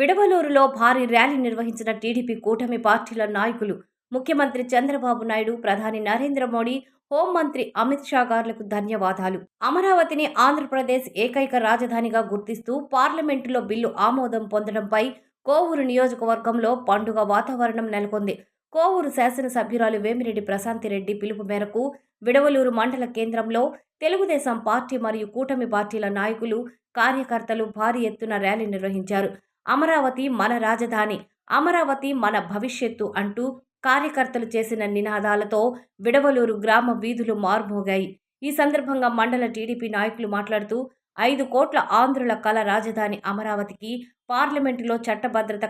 విడవలూరులో భారీ ర్యాలీ నిర్వహించిన టీడీపీ కూటమి పార్టీల నాయకులు ముఖ్యమంత్రి చంద్రబాబు నాయుడు, ప్రధాని నరేంద్ర మోడీ, హోంమంత్రి అమిత్ షా గార్లకు ధన్యవాదాలు. అమరావతిని ఆంధ్రప్రదేశ్ ఏకైక రాజధానిగా గుర్తిస్తూ పార్లమెంటులో బిల్లు ఆమోదం పొందడంపై కోవూరు నియోజకవర్గంలో పండుగ వాతావరణం నెలకొంది. కోవూరు శాసనసభ్యురాలు వేమిరెడ్డి ప్రశాంతిరెడ్డి పిలుపు మేరకు విడవలూరు మండల కేంద్రంలో తెలుగుదేశం పార్టీ మరియు కూటమి పార్టీల నాయకులు, కార్యకర్తలు భారీ ఎత్తున ర్యాలీ నిర్వహించారు. అమరావతి మన రాజధాని, అమరావతి మన భవిష్యత్తు అంటూ కార్యకర్తలు చేసిన నినాదాలతో విడవలూరు గ్రామ వీధులు మార్మోగాయి. ఈ సందర్భంగా మండల టీడీపీ నాయకులు మాట్లాడుతూ 5 కోట్ల ఆంధ్రుల కల రాజధాని అమరావతికి పార్లమెంటులో చట్టభద్రత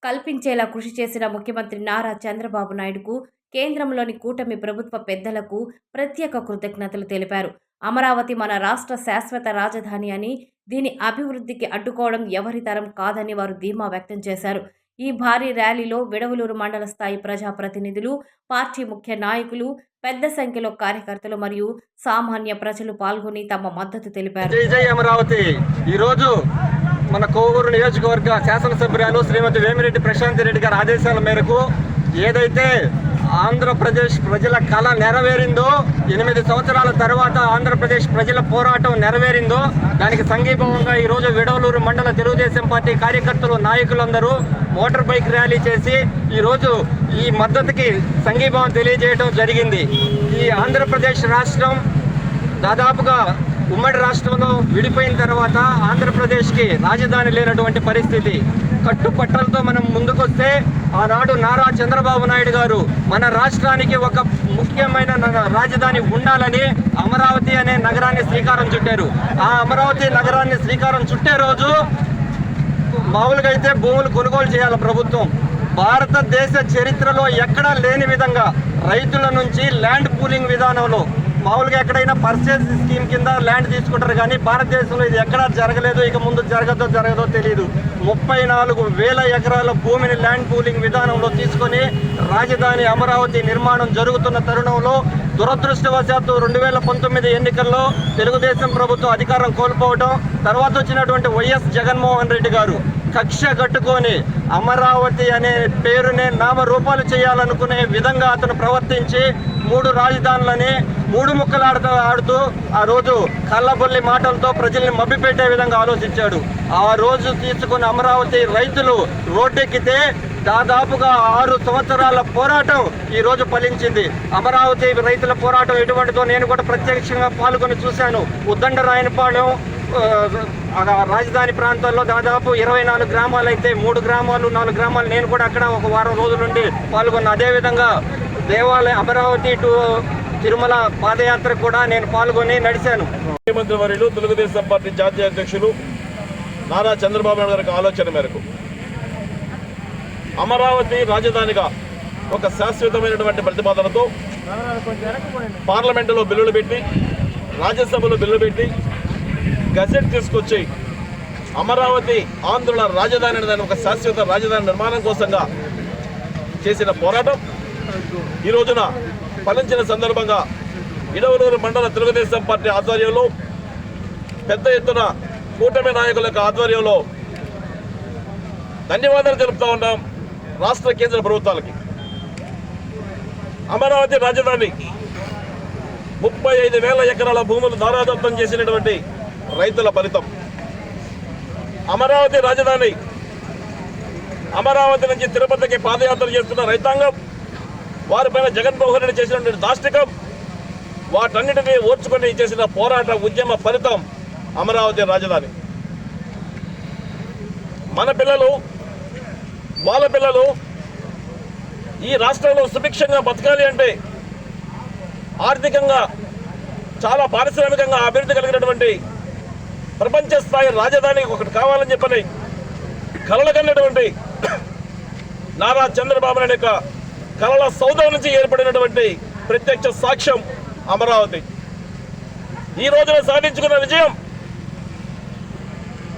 కల్పించేలా కృషి చేసిన ముఖ్యమంత్రి నారా చంద్రబాబు నాయుడుకు, కేంద్రంలోని కూటమి ప్రభుత్వ పెద్దలకు ప్రత్యేక కృతజ్ఞతలు తెలిపారు. అమరావతి మన రాష్ట్ర శాశ్వత రాజధాని అని, దీని అభివృద్ధికి అడ్డుకోవడం ఎవరి తరం కాదని వారు ధీమా వ్యక్తం చేశారు. ఈ భారీ ర్యాలీలో విడవలూరు మండల స్థాయి ప్రజాప్రతినిధులు, పార్టీ ముఖ్య నాయకులు, పెద్ద సంఖ్యలో కార్యకర్తలు మరియు సామాన్య ప్రజలు పాల్గొని తమ మద్దతు తెలిపారు. జై జై అమరావతి. ఈరోజు మన కోవూరు నియోజకవర్గ శాసనసభ్యురాలు శ్రీమతి వేమిరెడ్డి ప్రశాంతిరెడ్డి గారి ఆదేశాల మేరకు ఏదైతే ఆంధ్రప్రదేశ్ ప్రజల కళ నెరవేరిందో, 8 సంవత్సరాల తర్వాత ఆంధ్రప్రదేశ్ ప్రజల పోరాటం నెరవేరిందో దానికి సంఘీభావంగా ఈరోజు విడవలూరు మండల తెలుగుదేశం పార్టీ కార్యకర్తలు, నాయకులందరూ మోటార్ బైక్ ర్యాలీ చేసి ఈరోజు ఈ మద్దతుకి సంఘీభావం తెలియజేయడం జరిగింది. ఈ ఆంధ్రప్రదేశ్ రాష్ట్రం దాదాపుగా ఉమ్మడి రాష్ట్రంలో విడిపోయిన తర్వాత ఆంధ్రప్రదేశ్కి రాజధాని లేనటువంటి పరిస్థితి. కట్టుపట్టలతో మనం ముందుకొస్తే ఆనాడు నారా చంద్రబాబు నాయుడు గారు మన రాష్ట్రానికి ఒక ముఖ్యమైన రాజధాని ఉండాలని అమరావతి అనే నగరాన్ని శ్రీకారం చుట్టారు. ఆ అమరావతి నగరాన్ని శ్రీకారం చుట్టే రోజు మామూలుగా అయితే భూములు కొనుగోలు చేయాలి ప్రభుత్వం. భారతదేశ చరిత్రలో ఎక్కడా లేని విధంగా రైతుల నుంచి ల్యాండ్ పూలింగ్ విధానంలో మామూలుగా ఎక్కడైనా పర్చేజ్ స్కీమ్ కింద ల్యాండ్ తీసుకుంటారు, కానీ భారతదేశంలో ఇది ఎక్కడా జరగలేదు, ఇక ముందు జరగదో తెలియదు. 34,000 ఎకరాల భూమిని ల్యాండ్ పూలింగ్ విధానంలో తీసుకొని రాజధాని అమరావతి నిర్మాణం జరుగుతున్న తరుణంలో దురదృష్టవశాత్తు 2019 ఎన్నికల్లో తెలుగుదేశం ప్రభుత్వం అధికారం కోల్పోవడం, తర్వాత వచ్చినటువంటి వైఎస్ జగన్మోహన్ రెడ్డి గారు కక్ష కట్టుకొని అమరావతి అనే పేరునే నామరూపాలు చేయాలనుకునే విధంగా అతను ప్రవర్తించి 3 రాజధానులని 3 ముక్కలు ఆడుతూ ఆ రోజు కళ్ళబొల్లి మాటలతో ప్రజల్ని మభ్యపెట్టే విధంగా ఆలోచించాడు. ఆ రోజు తీసుకున్న అమరావతి రైతులు రోడ్డెక్కితే దాదాపుగా 6 సంవత్సరాల పోరాటం ఈరోజు ఫలించింది. అమరావతి రైతుల పోరాటం ఎటువంటిదో నేను కూడా ప్రత్యక్షంగా పాల్గొని చూశాను. ఉద్దండరాయనపాలెం రాజధాని ప్రాంతాల్లో దాదాపు 24 గ్రామాలు అయితే 3 గ్రామాలు 4 గ్రామాలు నేను కూడా అక్కడ ఒక వారం రోజుల నుండి పాల్గొన్నా. అదేవిధంగా దేవాలయం అమరావతి టు తిరుమల పాదయాత్ర కూడా నేను పాల్గొని నడిచాను. ముఖ్యమంత్రి వర్యులు తెలుగుదేశం పార్టీ జాతీయ అధ్యక్షులు నారా చంద్రబాబు నాయుడు గారి ఆలోచన మేరకు అమరావతి రాజధానిగా ఒక శాశ్వతమైనటువంటి ప్రతిపాదనతో పార్లమెంటులో బిల్లులు పెట్టి, రాజ్యసభలో బిల్లు పెట్టి, గజెట్ తీసుకొచ్చి అమరావతి ఆంధ్రుల రాజధాని అనే ఒక శాశ్వత రాజధాని నిర్మాణం కోసంగా చేసిన పోరాటం ఈ రోజున ఫలించిన సందర్భంగా విడవలూరు మండల తెలుగుదేశం పార్టీ ఆధ్వర్యంలో పెద్ద ఎత్తున కూటమి నాయకుల యొక్క ఆధ్వర్యంలో ధన్యవాదాలు తెలుపుతా ఉన్నాం రాష్ట్ర కేంద్ర ప్రభుత్వాలకి. అమరావతి రాజధాని 35,000 ఎకరాల భూములు దారాదత్తం చేసినటువంటి రైతుల ఫలితం. అమరావతి రాజధాని, అమరావతి నుంచి తిరుపతికి పాదయాత్ర చేస్తున్న రైతాంగం, వారిపైన జగన్మోహన్ రెడ్డి చేసినటువంటి దాష్టికం, వాటన్నిటినీ ఓర్చుకొని చేసిన పోరాట ఉద్యమ ఫలితం అమరావతి రాజధాని. మన పిల్లలు, వాళ్ళ పిల్లలు ఈ రాష్ట్రంలో సుభిక్షంగా బతకాలి అంటే ఆర్థికంగా చాలా పారిశ్రామికంగా అభివృద్ధి కలిగినటువంటి ప్రపంచ స్థాయి రాజధాని ఒకటి కావాలని చెప్పని కలలు కన్నటువంటి నారా చంద్రబాబు నాయుడు యొక్క కలల సౌధం నుంచి ఏర్పడినటువంటి ప్రత్యక్ష సాక్ష్యం అమరావతి. ఈ రోజున సాధించుకున్న విజయం